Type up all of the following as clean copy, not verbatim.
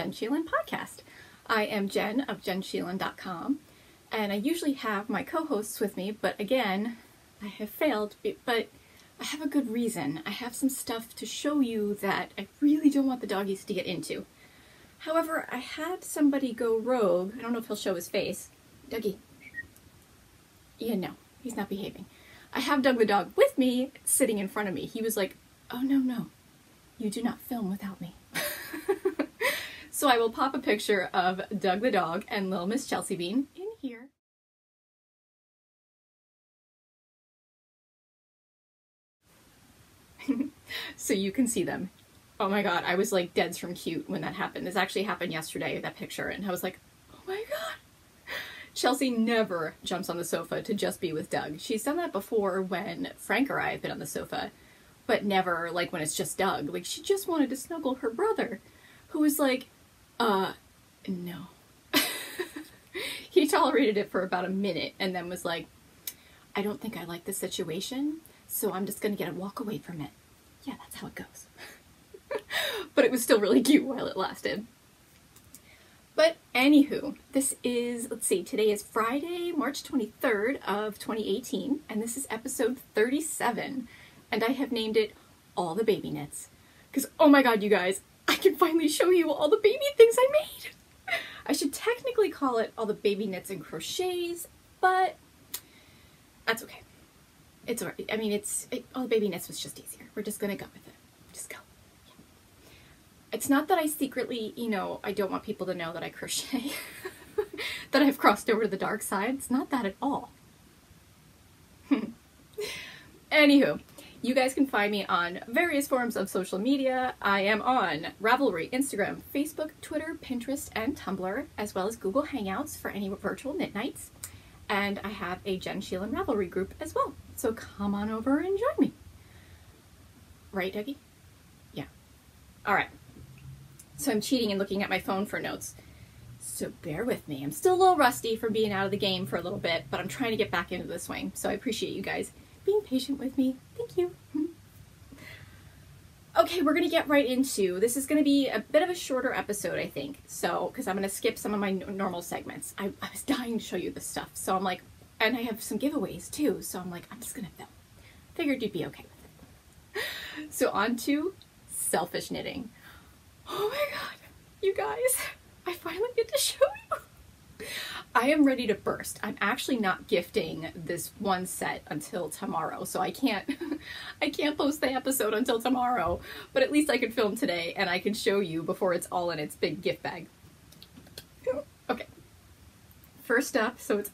Jenn Sheelen podcast. I am Jenn of jennsheelen.com, and I usually have my co-hosts with me, but again, I have failed, but I have a good reason. I have some stuff to show you that I really don't want the doggies to get into. However, I had somebody go rogue. I don't know if he'll show his face. Dougie. Yeah, no, he's not behaving. I have Doug the dog with me, sitting in front of me. He was like, oh no, you do not film without me. So I will pop a picture of Doug the dog and little Miss Chelsea Bean in here. So you can see them. Oh my god, I was like dead from cute when that happened. This actually happened yesterday, that picture, and I was like, oh my god. Chelsea never jumps on the sofa to just be with Doug. She's done that before when Frank or I have been on the sofa, but never like when it's just Doug. Like, she just wanted to snuggle her brother, who was like, no. He tolerated it for about a minute and then was like, I don't think I like the situation, so I'm just gonna get a walk away from it. Yeah, that's how it goes. But it was still really cute while it lasted. But anywho, this is, let's see, today is Friday, March 23rd of 2018, and this is episode 37, and I have named it All the Baby Knits. Because, oh my god, you guys, I can finally show you all the baby things I made! I should technically call it All the Baby Knits and Crochets, but that's okay. It's alright. I mean, All the Baby Knits was just easier. We're just gonna go with it. Just go. Yeah. It's not that I secretly, I don't want people to know that I crochet, that I've crossed over to the dark side. It's not that at all. Anywho, you guys can find me on various forms of social media. I am on Ravelry, Instagram, Facebook, Twitter, Pinterest, and Tumblr, as well as Google Hangouts for any virtual knit nights. And I have a Jenn Sheelen Ravelry group as well. So come on over and join me. Right, Dougie? Yeah. All right. So I'm cheating and looking at my phone for notes. So bear with me. I'm still a little rusty from being out of the game for a little bit, but I'm trying to get back into the swing. So I appreciate you guys being patient with me. Thank you. Okay, we're going to get right into, this is going to be a bit of a shorter episode, I think. So, because I'm going to skip some of my normal segments. I was dying to show you this stuff. So I'm like, and I have some giveaways too. So I'm like, I'm just going to film. Figured you'd be okay with it. So on to selfish knitting. Oh my god, you guys, I finally get to show you. I am ready to burst. I'm actually not gifting this one set until tomorrow, so I can't post the episode until tomorrow, but at least I can film today and I can show you before it's all in its big gift bag. Okay. First up, so it's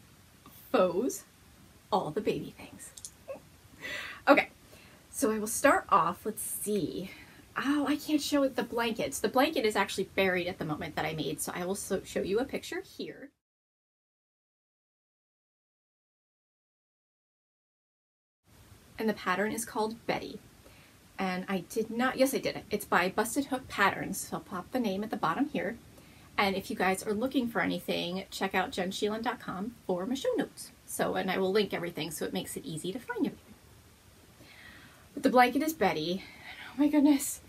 Faux, All the Baby Things. Okay, so I will start off, let's see. Oh, I can't show it the blankets. The blanket is actually buried at the moment that I made, so I will show you a picture here. And the pattern is called Betty. And I did not, yes I did it. It's by Busted Hook Patterns, so I'll pop the name at the bottom here. And if you guys are looking for anything, check out jennsheelen.com for my show notes. So, and I will link everything so it makes it easy to find everything. But the blanket is Betty. Oh my goodness.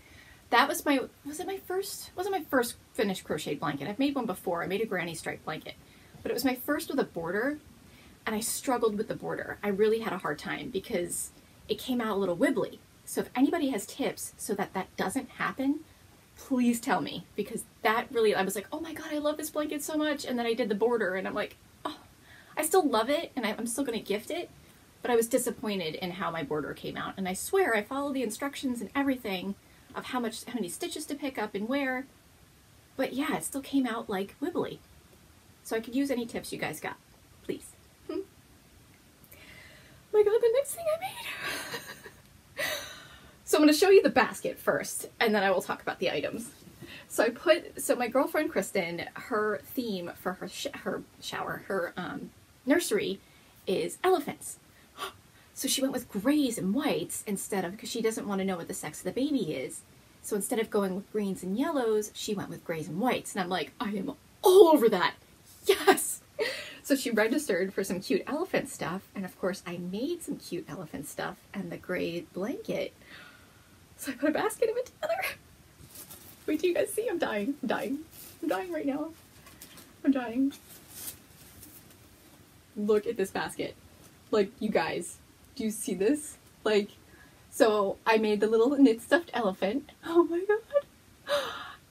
That was wasn't my first finished crochet blanket. I've made one before. I made a granny stripe blanket. But it was my first with a border, and I struggled with the border. I really had a hard time because it came out a little wibbly. So if anybody has tips so that that doesn't happen, please tell me, because that really, I was like, oh my god, I love this blanket so much. And then I did the border and I'm like, oh, I still love it and I'm still going to gift it. But I was disappointed in how my border came out. And I swear I followed the instructions and everything of how many stitches to pick up and where. But yeah, it still came out like wibbly. So I could use any tips you guys got, please. Oh my god, the next thing I made. So I'm going to show you the basket first, and then I will talk about the items. So my girlfriend Kristen, her theme for her nursery is elephants. So she went with grays and whites instead of, because she doesn't want to know what the sex of the baby is. So instead of going with greens and yellows, she went with grays and whites. And I'm like, I am all over that. Yes! So she registered for some cute elephant stuff. And of course I made some cute elephant stuff and the gray blanket. So I put a basket of it together. Wait till you guys see. I'm dying. I'm dying. I'm dying right now. I'm dying. Look at this basket. Like, you guys, do you see this? Like, so I made the little knit stuffed elephant. Oh my god.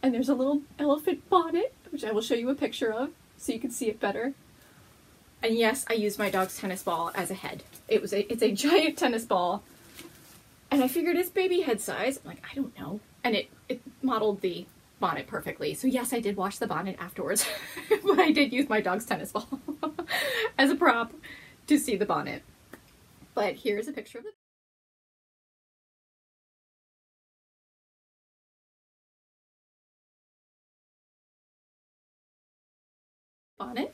And there's a little elephant bonnet, which I will show you a picture of so you can see it better. And yes, I used my dog's tennis ball as a head. It's a giant tennis ball. And I figured it's baby head size. I'm like, I don't know. And it modeled the bonnet perfectly. So yes, I did wash the bonnet afterwards, but I did use my dog's tennis ball as a prop to see the bonnet. But here's a picture of it. Bonnet.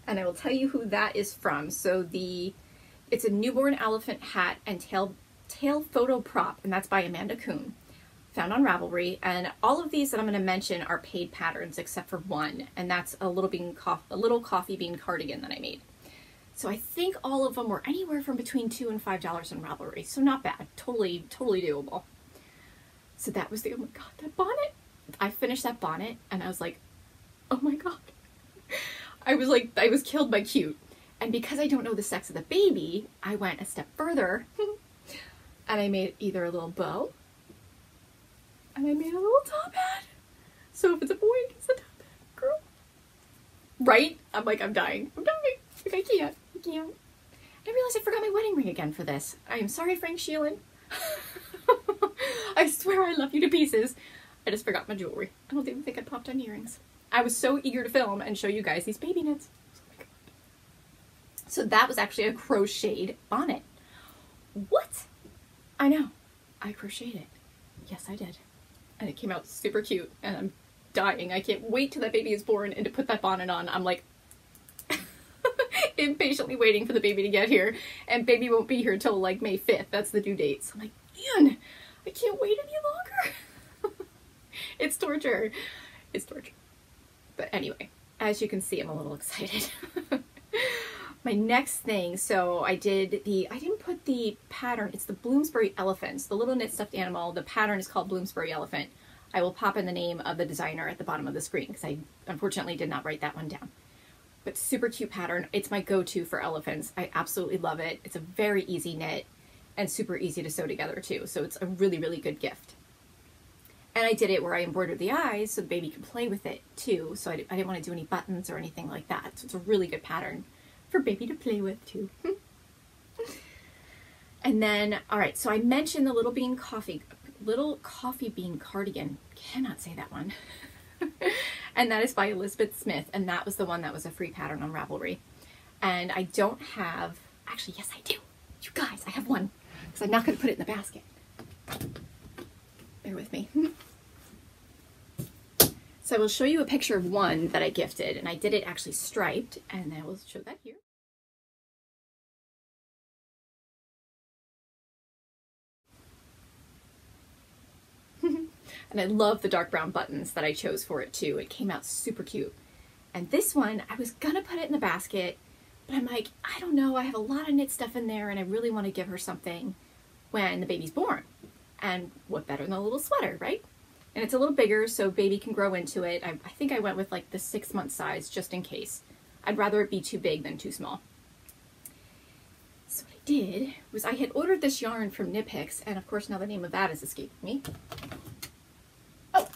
And I will tell you who that is from. So it's a newborn elephant hat and tail photo prop, and that's by Amanda Kuhn, found on Ravelry. And all of these that I'm going to mention are paid patterns except for one, and that's a little coffee bean cardigan that I made. So I think all of them were anywhere from between $2 and $5 on Ravelry, so not bad. Totally doable. So that was oh my god, that bonnet. I finished that bonnet and I was like, oh my god. I was killed by cute. And because I don't know the sex of the baby, I went a step further and I made either a little bow and I made a little top hat. So if it's a boy, it's a top hat. Girl. Right? I'm like, I'm dying. I'm dying. Like, I can't. I realized I forgot my wedding ring again for this. I am sorry, Frank Sheelen. I swear I love you to pieces. I just forgot my jewelry. I don't even think I popped on earrings. I was so eager to film and show you guys these baby knits. Oh my god. So that was actually a crocheted bonnet. What? I know. I crocheted it. Yes, I did. And it came out super cute and I'm dying. I can't wait till that baby is born and to put that bonnet on. I'm like impatiently waiting for the baby to get here, and baby won't be here till like May 5th. That's the due date. So I'm like, man, I can't wait any longer. It's torture. It's torture. But anyway, as you can see, I'm a little excited. My next thing, so I didn't put the pattern, it's the Bloomsbury elephants, the little knit stuffed animal. The pattern is called Bloomsbury elephant. I will pop in the name of the designer at the bottom of the screen because I unfortunately did not write that one down. But super cute pattern. It's my go-to for elephants. I absolutely love it. It's a very easy knit and super easy to sew together too. So it's a really good gift. And I did it where I embroidered the eyes so the baby can play with it too. So I didn't want to do any buttons or anything like that. So it's a really good pattern for baby to play with too. And then, all right, so I mentioned the little coffee bean cardigan. Cannot say that one. And that is by Elizabeth Smith, and that was the one that was a free pattern on Ravelry. And I don't have, actually, yes I do. You guys, I have one, because I'm not going to put it in the basket. Bear with me. So I will show you a picture of one that I gifted, and I did it actually striped, and I will show that here. And I love the dark brown buttons that I chose for it too. It came out super cute. And this one, I was gonna put it in the basket, but I'm like, I don't know, I have a lot of knit stuff in there and I really want to give her something when the baby's born. And what better than a little sweater, right? And it's a little bigger so baby can grow into it. I think I went with like the 6-month size just in case. I'd rather it be too big than too small. So what I did was I had ordered this yarn from Knit Picks, and of course now the name of that is escaping me. Oh,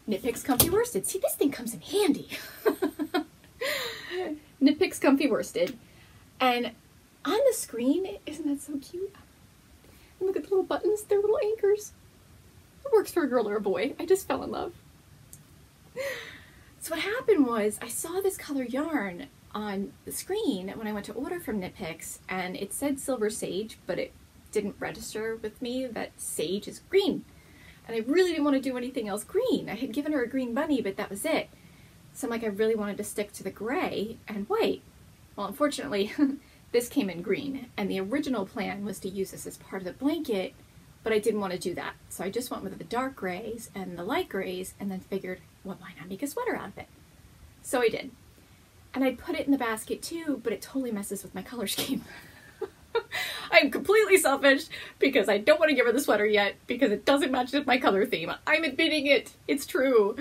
Knit Picks Comfy Worsted. See, this thing comes in handy. Knit Picks Comfy Worsted. And on the screen, isn't that so cute? And look at the little buttons, they're little anchors. It works for a girl or a boy. I just fell in love. So what happened was I saw this color yarn on the screen when I went to order from Knit Picks, and it said Silver Sage, but it didn't register with me that sage is green. And I really didn't want to do anything else green. I had given her a green bunny, but that was it. So I'm like, I really wanted to stick to the gray and white. Well, unfortunately, this came in green, and the original plan was to use this as part of the blanket, but I didn't want to do that. So I just went with the dark grays and the light grays, and then figured, well, why not make a sweater out of it? So I did. And I put it in the basket too, but it totally messes with my color scheme. I'm completely selfish because I don't want to give her the sweater yet because it doesn't match with my color theme. I'm admitting it. It's true.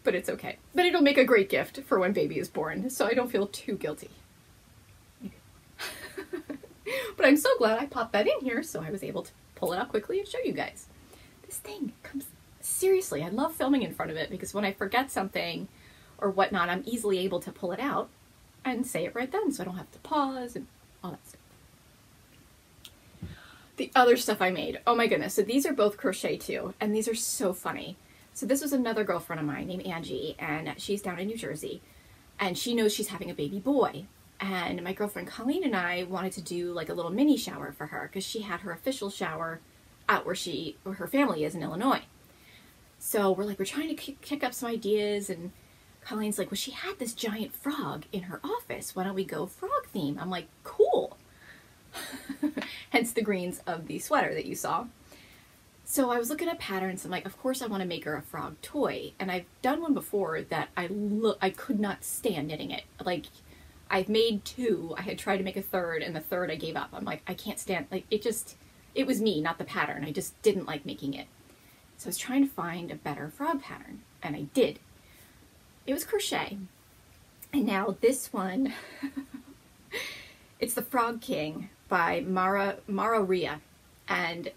But it's okay. But it'll make a great gift for when baby is born, so I don't feel too guilty. But I'm so glad I popped that in here so I was able to pull it out quickly and show you guys. This thing comes, seriously, I love filming in front of it because when I forget something or whatnot, I'm easily able to pull it out and say it right then so I don't have to pause and all that stuff. The other stuff I made, oh my goodness, so these are both crochet too, and these are so funny. So this was another girlfriend of mine named Angie, and she's down in New Jersey, and she knows she's having a baby boy. And my girlfriend Colleen and I wanted to do like a little mini shower for her because she had her official shower out where her family is in Illinois. So we're trying to kick up some ideas, and Colleen's like, well, she had this giant frog in her office. Why don't we go frog theme? I'm like, cool. Hence the greens of the sweater that you saw. So I was looking at patterns. I'm like, of course I want to make her a frog toy. And I've done one before that I could not stand knitting it. Like, I've made two. I had tried to make a third, and the third I gave up. I'm like, I can't stand, like, it was me, not the pattern. I just didn't like making it. So I was trying to find a better frog pattern, and I did. It was crochet. And now this one, it's the Frog King by Mara Ria. And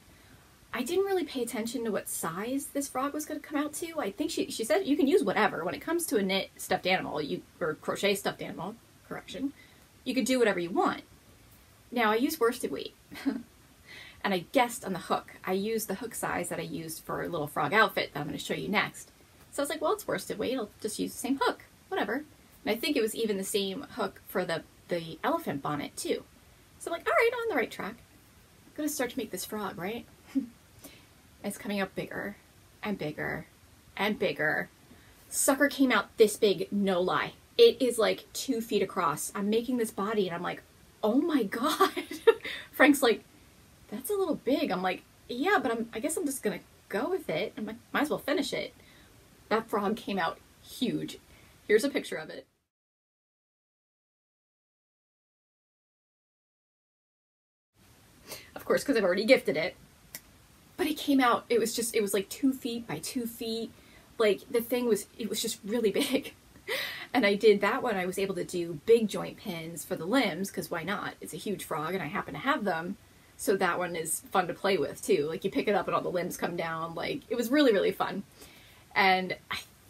I didn't really pay attention to what size this frog was going to come out to. I think she said you can use whatever. When it comes to a knit stuffed animal, or crochet stuffed animal, correction, you could do whatever you want. Now I use worsted weight. And I guessed on the hook. I used the hook size that I used for a little frog outfit that I'm going to show you next. So I was like, well, it's worsted weight. I'll just use the same hook, whatever. And I think it was even the same hook for the elephant bonnet too. So I'm like, all right, I'm on the right track. I'm going to start to make this frog, right? It's coming up bigger and bigger and bigger. Sucker came out this big, no lie. It is like 2 feet across. I'm making this body and I'm like, oh my God. Frank's like, that's a little big. I'm like, yeah, but I guess I'm just going to go with it. I'm like, might as well finish it. That frog came out huge. Here's a picture of it. Of course, because I've already gifted it. But it came out, it was like 2 feet by 2 feet. Like, the thing was, it was just really big. And I did that one. I was able to do big joint pins for the limbs, because why not? It's a huge frog, and I happen to have them. So that one is fun to play with, too. Like, you pick it up, and all the limbs come down. Like, it was really, really fun. And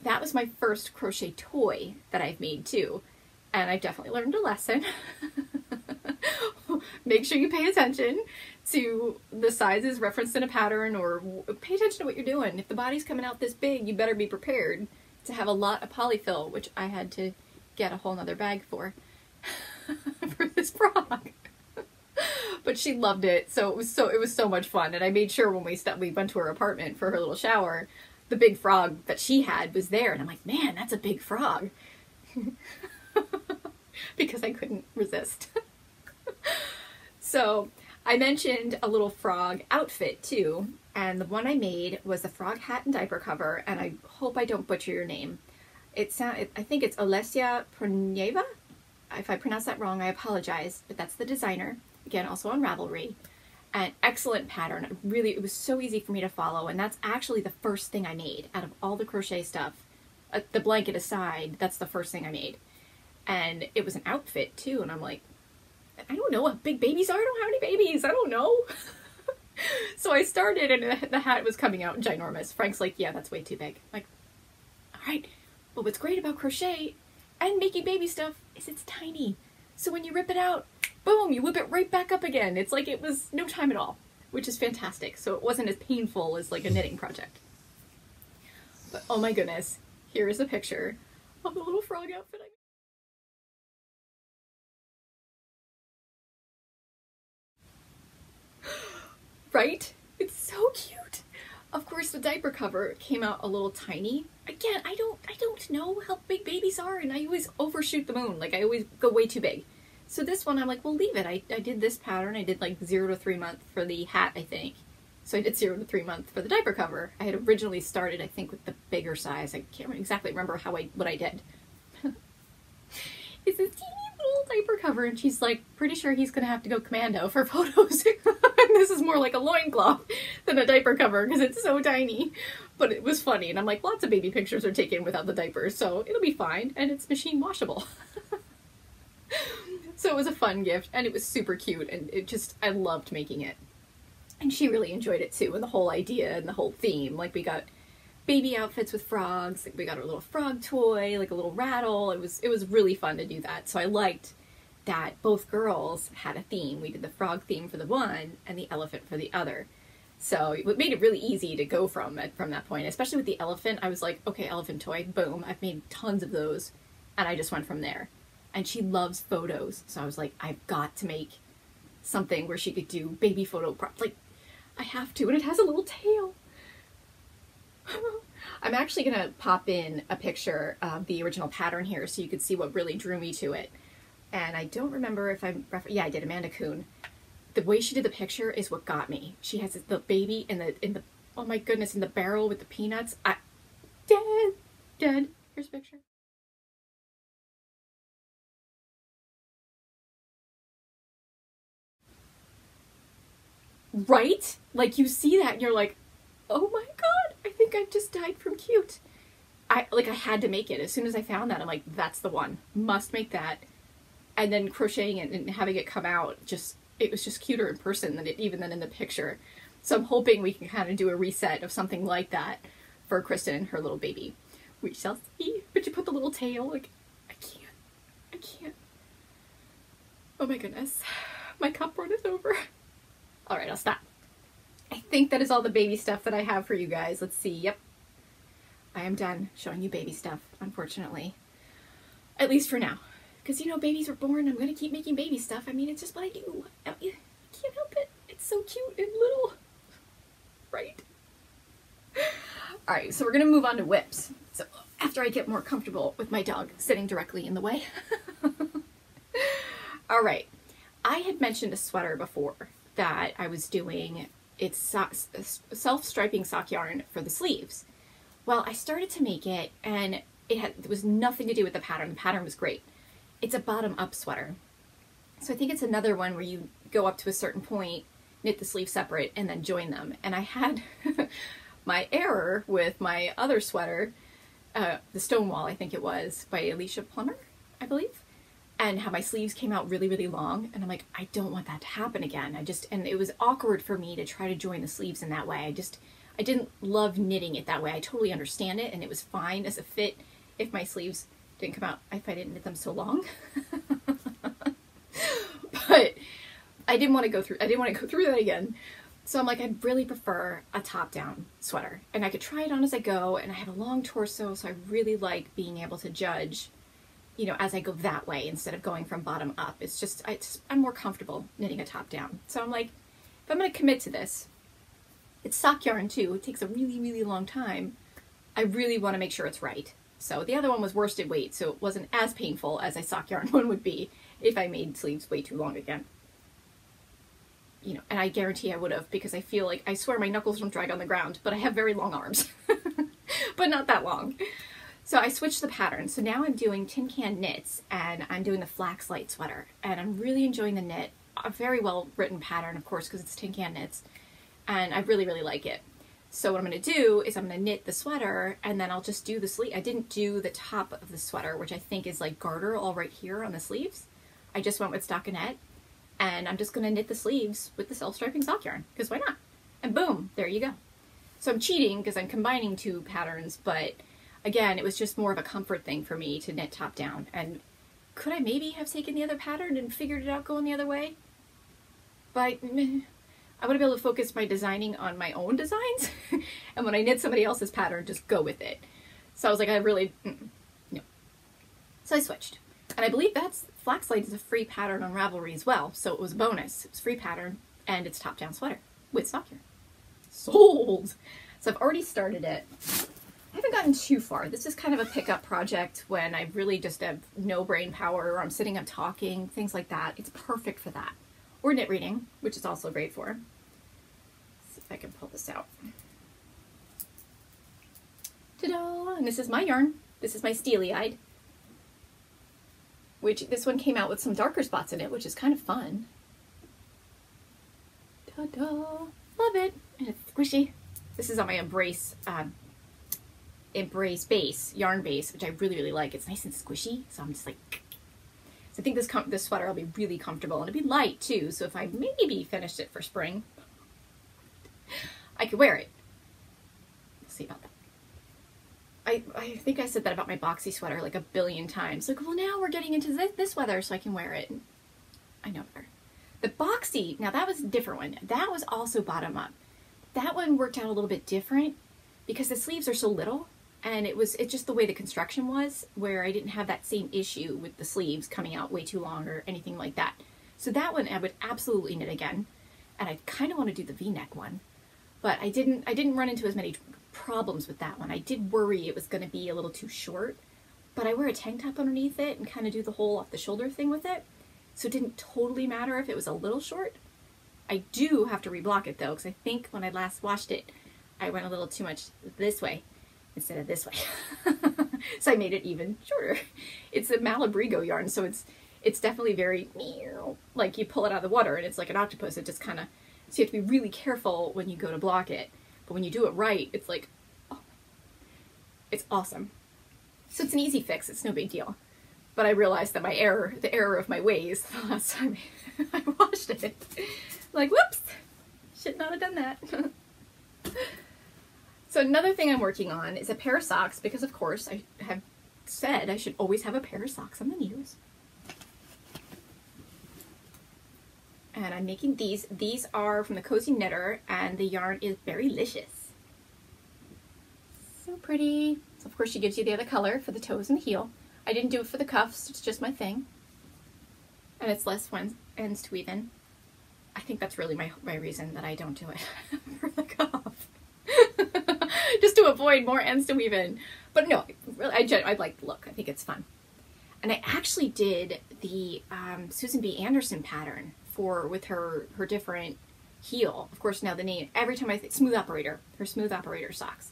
that was my first crochet toy that I've made, too. And I definitely learned a lesson. Make sure you pay attention to the sizes referenced in a pattern, or pay attention to what you're doing. If the body's coming out this big, you better be prepared to have a lot of polyfill, which I had to get a whole nother bag for this frog. But she loved it, so it was so much fun. And I made sure when we went to her apartment for her little shower, the big frog that she had was there, and I'm like, man, that's a big frog. Because I couldn't resist. So I mentioned a little frog outfit too, and the one I made was the frog hat and diaper cover, and I hope I don't butcher your name. I think it's Olesia Pruneva. If I pronounce that wrong, I apologize, but that's the designer. Again, also on Ravelry. An excellent pattern. Really, it was so easy for me to follow, and that's actually the first thing I made out of all the crochet stuff. The blanket aside, that's the first thing I made. And it was an outfit too, and I'm like, I don't know what big babies are. I don't have any babies. I don't know. So I started, and the hat was coming out ginormous. Frank's like, yeah, that's way too big. I'm like, all right. But what's great about crochet and making baby stuff is it's tiny. So when you rip it out, boom, you whip it right back up again. It's like it was no time at all, which is fantastic. So it wasn't as painful as like a knitting project. But oh my goodness, here is a picture of the little frog outfit I made. Right? It's so cute. Of course, the diaper cover came out a little tiny. Again, I don't know how big babies are, and I always overshoot the moon. Like, I always go way too big. So this one, I'm like, well, leave it. I did this pattern. I did like 0 to 3 month for the hat, I think. So I did 0 to 3 month for the diaper cover. I had originally started, I think, with the bigger size. I can't exactly remember what I did. it's this teeny little diaper cover, and she's like pretty sure he's gonna have to go commando for photos. And this is more like a loincloth than a diaper cover because it's so tiny. But it was funny, and I'm like, lots of baby pictures are taken without the diapers, so it'll be fine, and it's machine washable. So it was a fun gift, and it was super cute, and I loved making it. And she really enjoyed it too, and the whole idea and the whole theme. Like, we got baby outfits with frogs, like we got a little frog toy, like a little rattle. It was really fun to do that. So I liked that both girls had a theme. We did the frog theme for the one and the elephant for the other. So it made it really easy to go from that point, especially with the elephant. I was like, okay, elephant toy, boom. I've made tons of those, and I just went from there. And she loves photos, so I was like, I've got to make something where she could do baby photo props. Like, I have to, and it has a little tail. I'm actually gonna pop in a picture of the original pattern here so you could see what really drew me to it. And I don't remember if yeah, I did, Amanda Kuhn. The way she did the picture is what got me. She has the baby in the oh my goodness, in the barrel with the peanuts. Dead. Here's a picture. Right? Like, you see that and you're like, oh my god, I think I've just died from cute. I had to make it. As soon as I found that, I'm like, that's the one. Must make that. And then crocheting it and having it come out, it was just cuter in person than even than in the picture. So I'm hoping we can kind of do a reset of something like that for Kristen and her little baby. We shall see. But you put the little tail, like, I can't. Oh my goodness. My cup run is over. All right, I'll stop. I think that is all the baby stuff that I have for you guys. Let's see. Yep. I am done showing you baby stuff, unfortunately. At least for now. Because, you know, babies were born. I'm going to keep making baby stuff. I mean, it's just what I do. I can't help it. It's so cute and little. Right? All right, so we're going to move on to whips. So after I get more comfortable with my dog sitting directly in the way. All right. I had mentioned a sweater before that I was doing. It's self-striping sock yarn for the sleeves. Well, I started to make it, and it was nothing to do with the pattern. The pattern was great. It's a bottom-up sweater. So I think it's another one where you go up to a certain point, knit the sleeves separate, and then join them. And I had my error with my other sweater, the Stonewall, I think it was, by Alicia Plummer, I believe. And how my sleeves came out really, really long. And I'm like, I don't want that to happen again. And it was awkward for me to try to join the sleeves in that way. I didn't love knitting it that way. I totally understand it, and it was fine as a fit if my sleeves didn't come out, if I didn't knit them so long. But I didn't want to go through that again. So I'm like, I really prefer a top-down sweater. And I could try it on as I go, and I have a long torso, so I really like being able to judge, you know, as I go that way instead of going from bottom up. I'm more comfortable knitting a top down. So I'm like, if I'm going to commit to this, it's sock yarn too. It takes a really, really long time. I really want to make sure it's right. So the other one was worsted weight, so it wasn't as painful as a sock yarn one would be if I made sleeves way too long again. You know, and I guarantee I would have, because I swear my knuckles don't drag on the ground, but I have very long arms, but not that long. So I switched the pattern. So now I'm doing tin can knits, and I'm doing the Flax light sweater, and I'm really enjoying the knit. A very well written pattern, of course, because it's tin can knits, and I really, really like it. So what I'm going to do is I'm going to knit the sweater, and then I'll just do the sleeve. I didn't do the top of the sweater, which I think is like garter all right here on the sleeves. I just went with stockinette, and I'm just going to knit the sleeves with the self-striping sock yarn, because why not? And boom, there you go. So I'm cheating because I'm combining two patterns, but again, it was just more of a comfort thing for me to knit top down. And could I maybe have taken the other pattern and figured it out going the other way? But I want to be able to focus my designing on my own designs. And when I knit somebody else's pattern, just go with it. So I was like, no. So I switched. And I believe Flaxlight is a free pattern on Ravelry as well. So it was a bonus. It was a free pattern, and it's top down sweater with sock yarn. Sold! So I've already started it. I haven't gotten too far. This is kind of a pickup project when I really just have no brain power, or I'm sitting up talking, things like that. It's perfect for that. Or knit reading, which is also great for. Let's see if I can pull this out. Ta-da! And this is my yarn. This is my steely-eyed. which this one came out with some darker spots in it, which is kind of fun. Ta-da! Love it! And it's squishy. This is on my Embrace base, yarn base, which I really, really like. It's nice and squishy, so I'm just like... So I think this sweater will be really comfortable, and it'll be light too, so if I maybe finished it for spring, I could wear it. We'll see about that. I think I said that about my boxy sweater like a billion times. Like, well, now we're getting into this weather so I can wear it. I know better. The boxy, now that was a different one. That was also bottom up. That one worked out a little bit different because the sleeves are so little, and it's just the way the construction was, where I didn't have that same issue with the sleeves coming out way too long or anything like that. So that one I would absolutely knit again, and I kind of want to do the V-neck one, but I didn't run into as many problems with that one. I did worry it was going to be a little too short, but I wear a tank top underneath it and kind of do the whole off the shoulder thing with it, so it didn't totally matter if it was a little short. I do have to reblock it though, because I think when I last washed it, I went a little too much this way instead of this way. So I made it even shorter. It's a Malabrigo yarn, so it's definitely very, like you pull it out of the water and it's like an octopus. It just kind of, so you have to be really careful when you go to block it. But when you do it right, it's like, oh, it's awesome. So it's an easy fix. It's no big deal. But I realized that the error of my ways the last time I washed it. Like, whoops, should not have done that. So another thing I'm working on is a pair of socks, because of course I have said I should always have a pair of socks on the needles. And I'm making these. These are from the Cozy Knitter, and the yarn is Berrylicious. So pretty. So of course she gives you the other color for the toes and the heel. I didn't do it for the cuffs, it's just my thing. And it's less ends to weave in. I think that's really my reason that I don't do it for the cuff. Just to avoid more ends to weave in. But no, really, I like the look. I think it's fun. And I actually did the Susan B. Anderson pattern with her different heel. Of course, now the name, every time I think Smooth Operator, her Smooth Operator socks.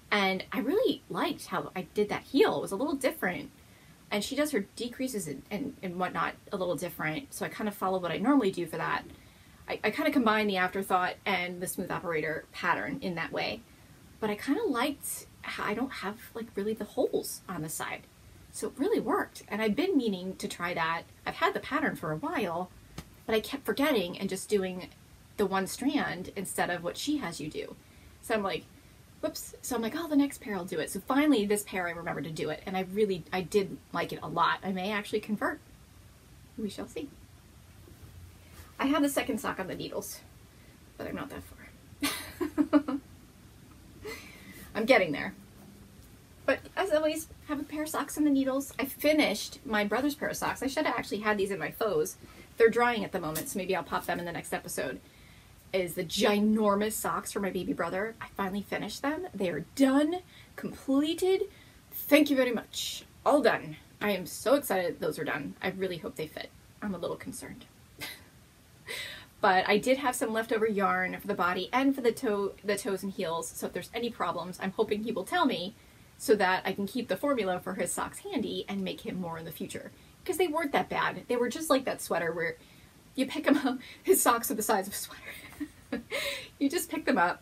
And I really liked how I did that heel. It was a little different. And she does her decreases and whatnot a little different. So I kind of follow what I normally do for that. I kind of combine the Afterthought and the Smooth Operator pattern in that way. But I kind of liked how I don't have like really the holes on the side. So it really worked. And I've been meaning to try that. I've had the pattern for a while, but I kept forgetting and just doing the one strand instead of what she has you do. So I'm like, whoops. So I'm like, oh, the next pair I'll do it. So finally this pair I remembered to do it. And I did like it a lot. I may actually convert. We shall see. I have the second sock on the needles, but I'm not that far. I'm getting there. But as always, have a pair of socks on the needles. I finished my brother's pair of socks. I should have actually had these in my faux. They're drying at the moment, so maybe I'll pop them in the next episode. Is the ginormous socks for my baby brother. I finally finished them. They are done, completed. Thank you very much. All done. I am so excited those are done. I really hope they fit. I'm a little concerned. But I did have some leftover yarn for the body and for the toes and heels, so if there's any problems, I'm hoping he will tell me so that I can keep the formula for his socks handy and make him more in the future. Because they weren't that bad. They were just like that sweater where you pick them up, his socks are the size of a sweater. You just pick them up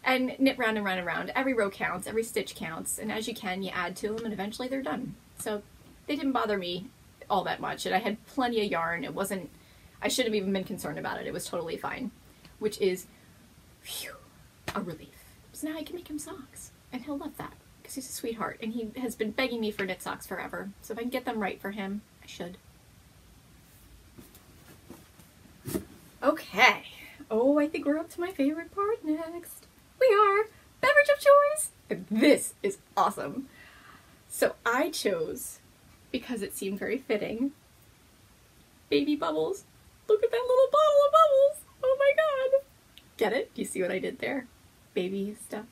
and knit round and round and round. Every row counts, every stitch counts, and as you can, you add to them, and eventually they're done. So they didn't bother me all that much, and I had plenty of yarn. It wasn't, I shouldn't have even been concerned about it. It was totally fine, which is, phew, a relief. So now I can make him socks, and he'll love that, because he's a sweetheart, and he has been begging me for knit socks forever. So if I can get them right for him, I should. Okay. Oh, I think we're up to my favorite part next. We are Beverage of Choice, and this is awesome. So I chose, because it seemed very fitting, Baby Bubbles. Look at that little bottle of bubbles. Oh my god. Get it? Do you see what I did there? Baby stuff.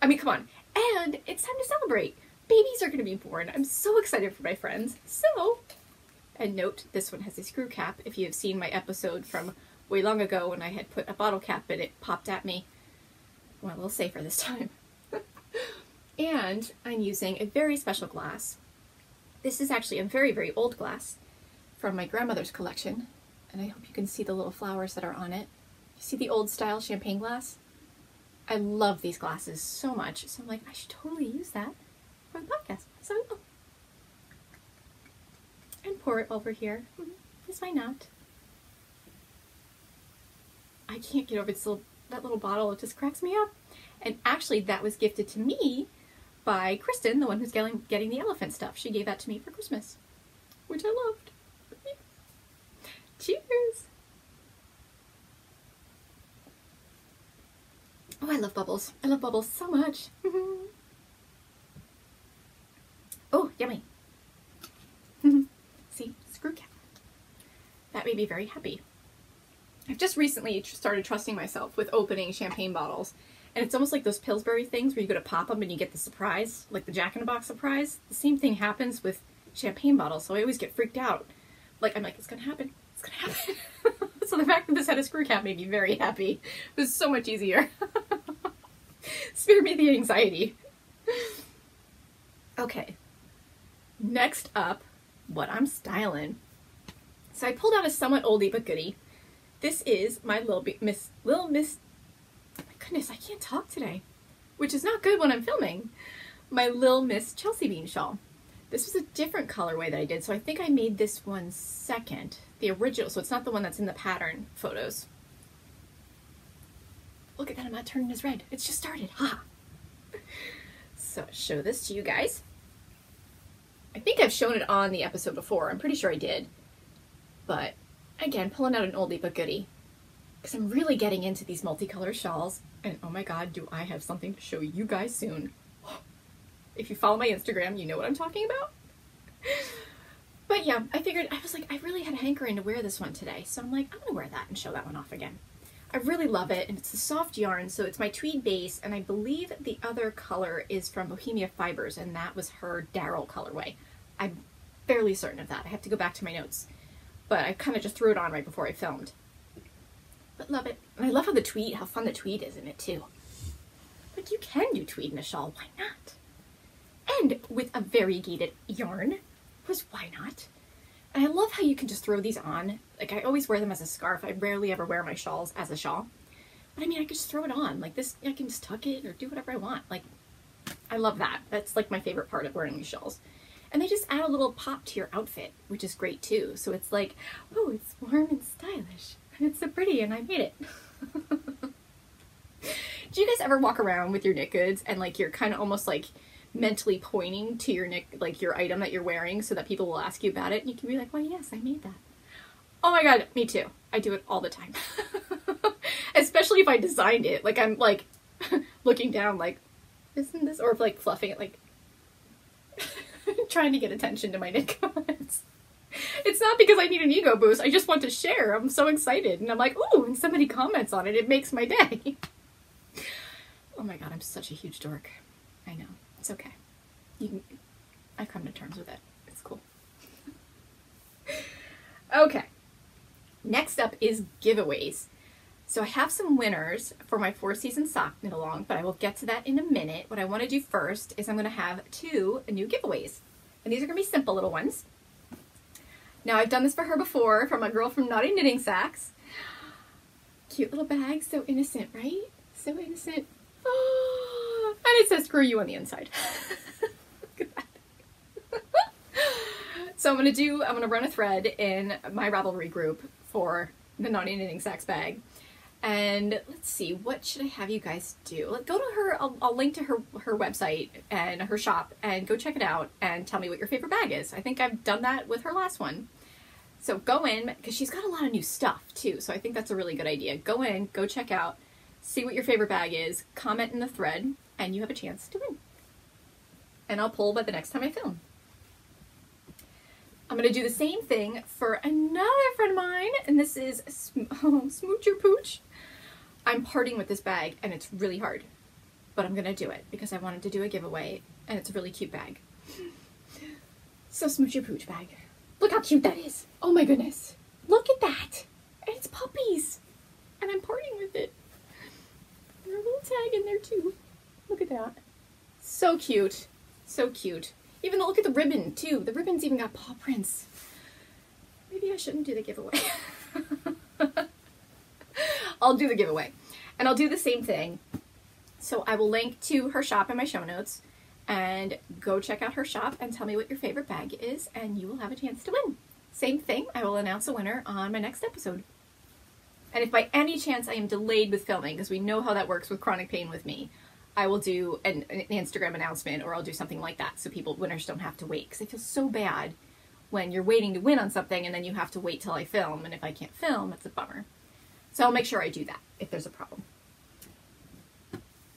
I mean, come on. And it's time to celebrate. Babies are going to be born. I'm so excited for my friends. So, and note, this one has a screw cap. If you have seen my episode from way long ago when I had put a bottle cap in it, popped at me. Well, a little safer this time. And I'm using a very special glass. This is actually a very, very old glass from my grandmother's collection, and I hope you can see the little flowers that are on it. You see the old style champagne glass? I love these glasses so much, so I'm like, I should totally use that for the podcast. So I will. And pour it over here. Yes, why not? I can't get over this that little bottle. It just cracks me up. And actually, that was gifted to me by Kristen, the one who's getting the elephant stuff. She gave that to me for Christmas, which I loved. Cheers! Oh, I love bubbles. I love bubbles so much. Oh, yummy. See, screw cap. That made me very happy. I've just recently started trusting myself with opening champagne bottles. And it's almost like those Pillsbury things where you go to pop them and you get the surprise, like the Jack-in-the-Box surprise. The same thing happens with champagne bottles, so I always get freaked out. Like, I'm like, it's gonna happen. It's gonna happen. So the fact that this had a screw cap made me very happy. It was so much easier. Spare me the anxiety. Okay. Next up, what I'm styling. So I pulled out a somewhat oldie but goodie. This is my Little Miss, my goodness, I can't talk today, which is not good when I'm filming. My Lil Miss Chelsea Bean shawl. This was a different colorway that I did, so I think I made this one second. The original, so it's not the one that's in the pattern photos. Look at that, I'm not turning this red. It's just started, ha! So show this to you guys. I think I've shown it on the episode before. I'm pretty sure I did. But again, pulling out an oldie but goodie. Because I'm really getting into these multicolored shawls. And oh my god, do I have something to show you guys soon. If you follow my Instagram, you know what I'm talking about. But yeah, I figured, I was like, I really had a hankering to wear this one today. So I'm like, I'm going to wear that and show that one off again. I really love it, and it's a soft yarn, so it's my tweed base, and I believe the other color is from Bohemia Fibers, and that was her Daryl colorway. I'm fairly certain of that. I have to go back to my notes. But I kind of just threw it on right before I filmed. But love it. And I love how fun the tweed is in it, too. Like, you can do tweed in a shawl, why not? And with a variegated yarn, because why not? And I love how you can just throw these on. Like, I always wear them as a scarf. I rarely ever wear my shawls as a shawl. But I mean, I could just throw it on. Like this, I can just tuck it or do whatever I want. Like, I love that. That's like my favorite part of wearing these shawls. And they just add a little pop to your outfit, which is great too. So it's like, oh, it's warm and stylish. And it's so pretty, and I made it. Do you guys ever walk around with your knit goods and like you're kind of almost like mentally pointing to your knit, like your item that you're wearing so that people will ask you about it? And you can be like, well, yes, I made that. Oh my god, me too. I do it all the time. Especially if I designed it. Like I'm like looking down like, isn't this, or like fluffing it like trying to get attention to my knit comments. It's not because I need an ego boost. I just want to share. I'm so excited. And I'm like, ooh, and somebody comments on it. It makes my day. Oh my god, I'm such a huge dork. I know. It's okay. I've come to terms with it. It's cool. Okay. Next up is giveaways. So I have some winners for my 4-season sock knit along, but I will get to that in a minute. What I want to do first is I'm going to have 2 new giveaways. And these are going to be simple little ones. Now I've done this for her before, from a girl from Naughty Knitting Sacks. Cute little bag, so innocent, right? So innocent. Oh, and it says screw you on the inside. Look at that. So I'm gonna run a thread in my Ravelry group for the Naughty Knitting Sacks bag. And let's see, what should I have you guys do? Go to her, I'll link to her website and her shop and go check it out and tell me what your favorite bag is. I think I've done that with her last one. So go in, because she's got a lot of new stuff too, so I think that's a really good idea. Go in, go check out, see what your favorite bag is, comment in the thread, and you have a chance to win. And I'll pull by the next time I film. I'm going to do the same thing for another friend of mine, and this is Smooch or Pooch. I'm parting with this bag, and it's really hard, but I'm going to do it because I wanted to do a giveaway, and it's a really cute bag. So Smooch or Pooch bag. Look how cute that is. Oh my goodness. Look at that. And it's puppies. And I'm parting with it. And there's a little tag in there too. Look at that. So cute. So cute. Even look at the ribbon too. The ribbon's even got paw prints. Maybe I shouldn't do the giveaway. I'll do the giveaway. And I'll do the same thing. So I will link to her shop in my show notes, and go check out her shop and tell me what your favorite bag is, and you will have a chance to win. Same thing, I will announce a winner on my next episode. And if by any chance I am delayed with filming, because we know how that works with chronic pain with me, I will do an Instagram announcement, or I'll do something like that so winners don't have to wait. Because I feel so bad when you're waiting to win on something and then you have to wait till I film, and if I can't film, it's a bummer. So I'll make sure I do that if there's a problem.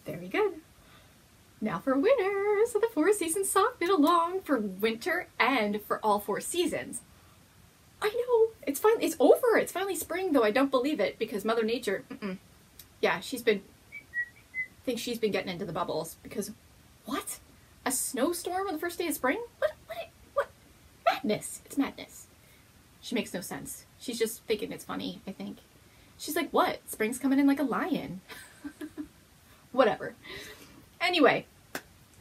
Very good. Now for winners of the 4 season sock knit along for winter and for all 4 seasons. I know, it's over. It's finally spring, though I don't believe it, because Mother Nature, yeah, I think she's been getting into the bubbles, because what? A snowstorm on the first day of spring? What? Madness. It's madness. She makes no sense. She's just thinking it's funny, I think. She's like, what? Spring's coming in like a lion. Whatever. Anyway,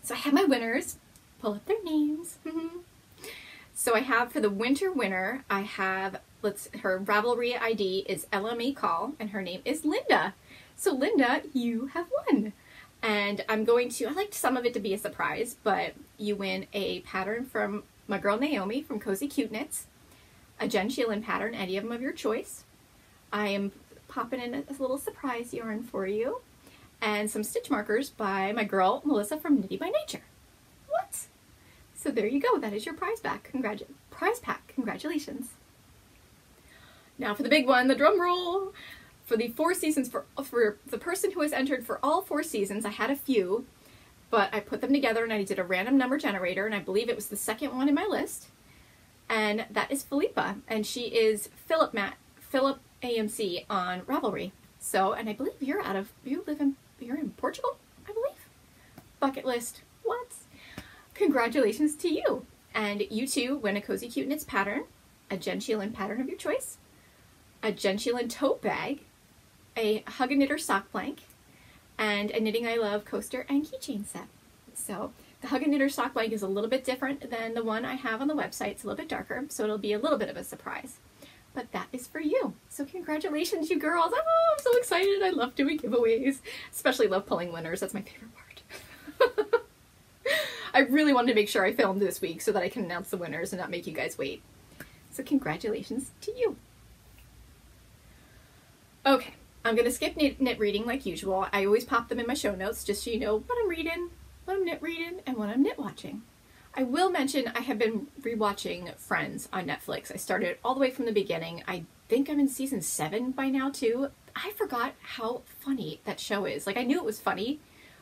so I have my winners. Pull up their names. So I have, for the winter winner, I have, her Ravelry ID is LME Call, and her name is Linda. So Linda, you have won. And I liked some of it to be a surprise, but you win a pattern from my girl Naomi from Cozy Cute Knits, a Jenn Sheelen pattern, any of them of your choice. I am popping in a little surprise yarn for you, and some stitch markers by my girl Melissa from Knitty by Nature. What? So there you go. That is your prize pack. Congratulations. Now for the big one, the drum roll. For the 4 seasons, for the person who has entered for all 4 seasons, I had a few, but I put them together and I did a random number generator, and I believe it was the second one in my list. And that is Philippa, and she is Philip AMC on Ravelry. So, and I believe you're in Portugal, I believe. Bucket list. What? Congratulations to you. And you too win a Cozy Cute Knits pattern, a Jenn Sheelen pattern of your choice, a Jenn Sheelen tote bag, a Hug a Knitter sock blank, and a Knitting I Love coaster and keychain set. So the Hug a Knitter sock blank is a little bit different than the one I have on the website. It's a little bit darker, so it'll be a little bit of a surprise. But that is for you. So congratulations, you girls. Oh, I'm so excited. I love doing giveaways. Especially love pulling winners. That's my favorite part. I really wanted to make sure I filmed this week so that I can announce the winners and not make you guys wait. So congratulations to you. Okay, I'm going to skip knit reading like usual. I always pop them in my show notes just so you know what I'm reading, what I'm knit reading, and what I'm knit watching. I will mention I have been rewatching Friends on Netflix. I started all the way from the beginning. I think I'm in season 7 by now too. I forgot how funny that show is. Like, I knew it was funny,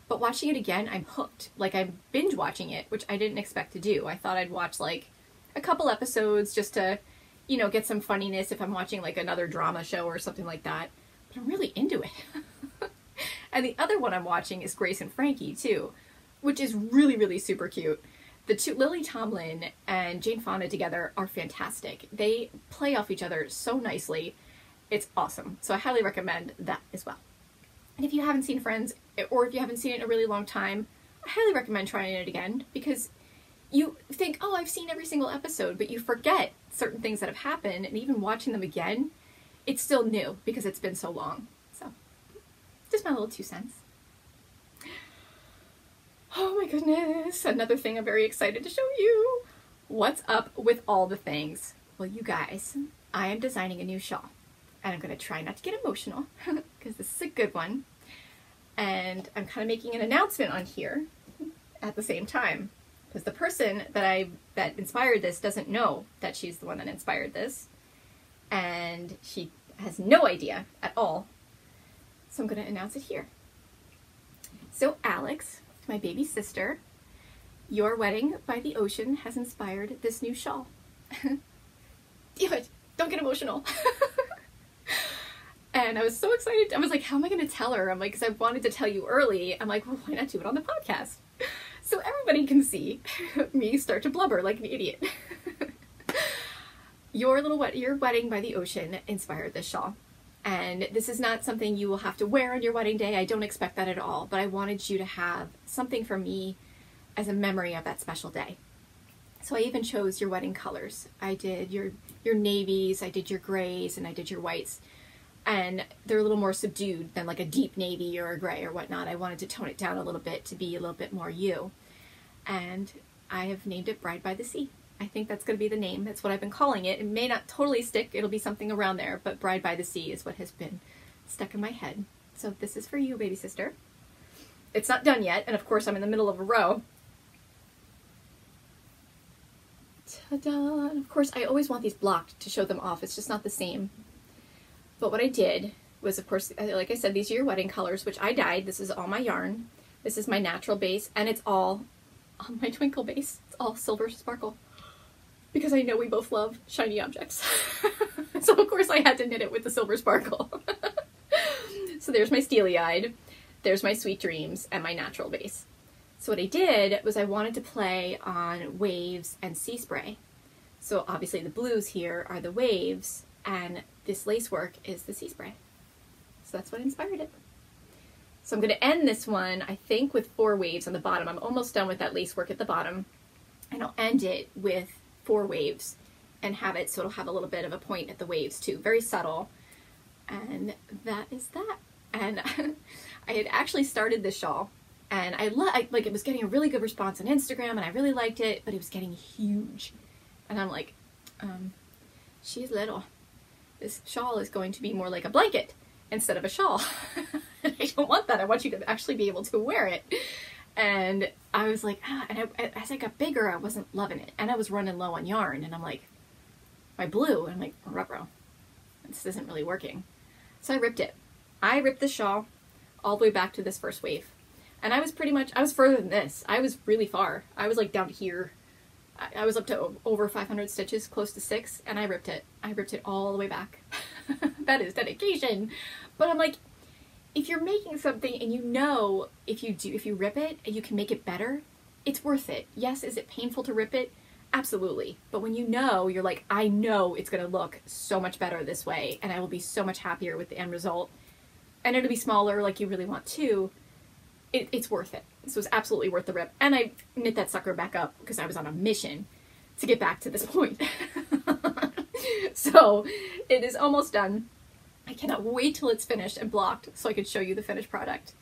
but watching it again, I'm hooked. Like, I'm binge watching it, which I didn't expect to do. I thought I'd watch like a couple episodes just to, you know, get some funniness if I'm watching like another drama show or something like that. But I'm really into it. And the other one I'm watching is Grace and Frankie too, which is really, really super cute. The two, Lily Tomlin and Jane Fonda together, are fantastic. They play off each other so nicely. It's awesome. So I highly recommend that as well. And if you haven't seen Friends, or if you haven't seen it in a really long time, I highly recommend trying it again, because you think, oh, I've seen every single episode, but you forget certain things that have happened, and even watching them again, it's still new because it's been so long. So, just my little 2 cents. Oh my goodness, another thing I'm very excited to show you. What's up with all the things? Well, you guys, I am designing a new shawl, and I'm going to try not to get emotional because this is a good one. And I'm kind of making an announcement on here at the same time, because the person that inspired this doesn't know that she's the one that inspired this, and she has no idea at all. So I'm going to announce it here. So Alex, my baby sister, your wedding by the ocean has inspired this new shawl. Damn it, don't get emotional. And I was so excited. I was like, how am I going to tell her? I'm like, because I wanted to tell you early. I'm like, well, why not do it on the podcast? So everybody can see me start to blubber like an idiot. Your wedding by the ocean inspired this shawl. And this is not something you will have to wear on your wedding day. I don't expect that at all. But I wanted you to have something from me as a memory of that special day. So I even chose your wedding colors. I did your navies, I did your grays, and I did your whites. And they're a little more subdued than like a deep navy or a gray or whatnot. I wanted to tone it down a little bit to be a little bit more you. And I have named it Bride by the Sea. I think that's going to be the name. That's what I've been calling it. It may not totally stick. It'll be something around there, but Bride by the Sea is what has been stuck in my head. So this is for you, baby sister. It's not done yet, and of course I'm in the middle of a row. Ta-da! Of course, I always want these blocked to show them off. It's just not the same. But what I did was, of course, like I said, these are your wedding colors, which I dyed. This is all my yarn. This is my natural base, and it's all on my twinkle base. It's all silver sparkle. Because I know we both love shiny objects. So of course I had to knit it with the silver sparkle. So there's my steely-eyed, there's my sweet dreams, and my natural base. So what I did was I wanted to play on waves and sea spray. So obviously the blues here are the waves, and this lace work is the sea spray. So that's what inspired it. So I'm going to end this one, I think, with 4 waves on the bottom. I'm almost done with that lace work at the bottom. And I'll end it with 4 waves and have it so it'll have a little bit of a point at the waves too. Very subtle. And that is that. And I had actually started this shawl, and like it was getting a really good response on Instagram, and I really liked it, but it was getting huge. And I'm like, she's little. This shawl is going to be more like a blanket instead of a shawl. I don't want that. I want you to actually be able to wear it. And I was like, and as I got bigger, I wasn't loving it. And I was running low on yarn, and I'm like, my blue, and I'm like, ruh-roh, this isn't really working. So I ripped it. I ripped the shawl all the way back to this first wave. And I was further than this. I was really far. I was like down to here. I was up to over 500 stitches, close to 6, and I ripped it. I ripped it all the way back. That is dedication. But I'm like, if you're making something and you know if you rip it and you can make it better, it's worth it. Yes, is it painful to rip it? Absolutely. But when you know, you're like, I know it's going to look so much better this way, and I will be so much happier with the end result, and it'll be smaller like you really want to, it's worth it. So it's absolutely worth the rip. And I knit that sucker back up because I was on a mission to get back to this point. So it is almost done. I cannot wait till it's finished and blocked so I can show you the finished product.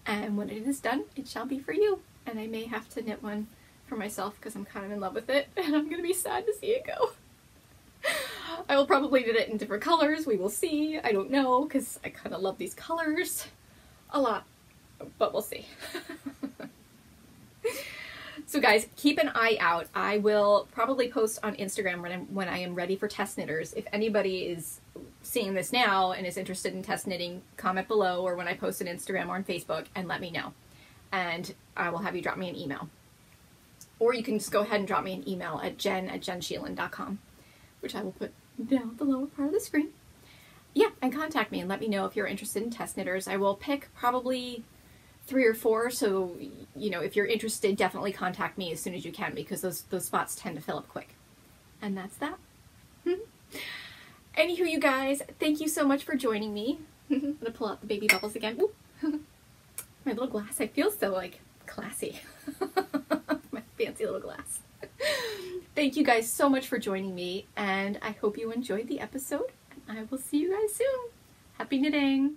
And when it is done, it shall be for you. And I may have to knit one for myself because I'm kind of in love with it, and I'm going to be sad to see it go. I will probably knit it in different colors. We will see. I don't know, because I kind of love these colors a lot, but we'll see. So guys, keep an eye out. I will probably post on Instagram when I am ready for test knitters. If anybody is seeing this now and is interested in test knitting, comment below, or when I post on Instagram or on Facebook, and let me know. And I will have you drop me an email. Or you can just go ahead and drop me an email at jenn@jennsheelen.com, which I will put down at the lower part of the screen. Yeah, and contact me and let me know if you're interested in test knitters. I will pick probably 3 or 4, so, you know, if you're interested, definitely contact me as soon as you can, because those spots tend to fill up quick. And that's that. Anywho, you guys, thank you so much for joining me. I'm gonna pull out the baby bubbles again. My little glass, I feel so, like, classy. My fancy little glass. Thank you guys so much for joining me, and I hope you enjoyed the episode, and I will see you guys soon. Happy knitting!